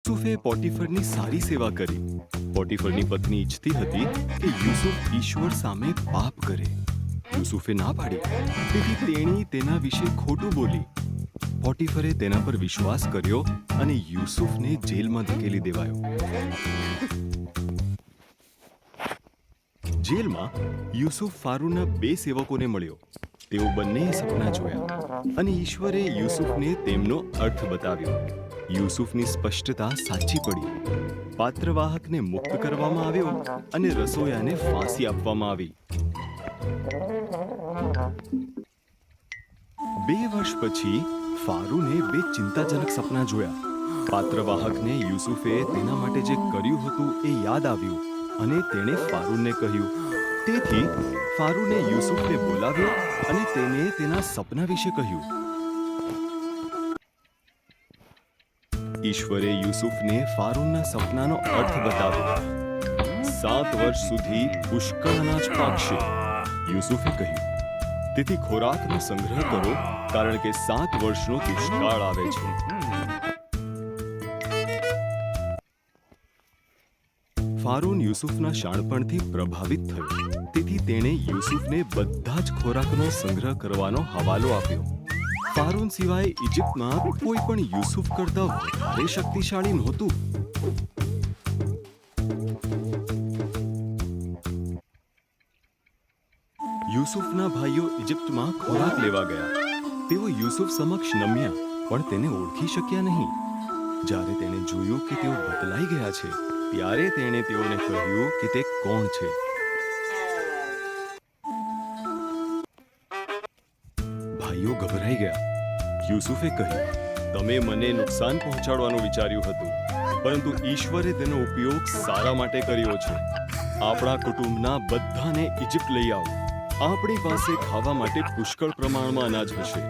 યુસુફે પોટીફરની સારી સેવા કરી. પોટીફરની પત્ની ઈચ્છતી હતી કે યુસુફ ઈશ્વર સામે પાપ કરે. યુસુફે ના પાડી, તેથી તેણી તેના વિશે ખોટું બોલી. પોટીફરે તેના પર વિશ્વાસ કર્યો અને યુસુફને જેલમાં ધકેલી દેવાયો. જેલમાં યુસુફ ફારૂના 2 સેવકોને મળ્યો. તેઓ બંનેએ સપના જોયા અને ઈશ્વરે યુસુફને તેમનો અર્થ બતાવ્યો. યુસુફની સ્પષ્ટતા સાચી પડી. પાત્રવાહકને મુક્ત કરવામાં આવ્યો અને રસોયાને ફાંસી આપવામાં આવી. 2 વર્ષ પછી ફારૂને 2 ચિંતાજનક સપના જોયા. પાત્રવાહકને યુસુફે તેના માટે જે કર્યું હતું એ યાદ આવ્યું અને તેણે ફારૂનને કહ્યું. તેથી ફારૂને યુસુફને બોલાવ્યો અને તેને તેના સપના વિશે કહ્યું. ઈશ્વરે યુસુફને ફારૂનના સપનાનો અર્થ બતાવ્યો. 7 વર્ષ સુધી પુષ્કળ અનાજ પાકશે. યુસુફે કહ્યું, તેથી ખોરાકનો સંગ્રહ કરો, કારણ કે 7 વર્ષનો દુષ્કાળ આવે છે. ફારૂન યુસુફના શાણપણથી પ્રભાવિત થયો. તેથી તેણે યુસુફને બધા જ ખોરાકનો સંગ્રહ કરવાનો હવાલો આપ્યો. ફારૂન સિવાય ઇજિપ્તમાં કોઈ પણ યુસુફ કરતાં વધારે શક્તિશાળી નહોતું. યુસુફના ભાઈઓ ઇજિપ્તમાં ખોરાક લેવા ગયા. તેઓ યુસુફ સમક્ષ નમ્યા, પણ તેને ઓળખી શક્યા નહીં. જ્યારે તેણે જોયું કે તેઓ બદલાઈ ગયા છે, ત્યારે તેણે તેઓને કહ્યું કે તે કોણ છે. ભાઈઓ ગભરાઈ ગયા. યુસુફે કહ્યું, તમે મને નુકસાન પહોંચાડવાનું વિચાર્યું હતું, પરંતુ ઈશ્વરે તેનો ઉપયોગ સારા માટે કર્યો છે. આપણા કુટુંબના બધાને ઇજિપ્ત લઈ આવો. આપણી પાસે ખાવા માટે પુષ્કળ પ્રમાણમાં અનાજ હશે.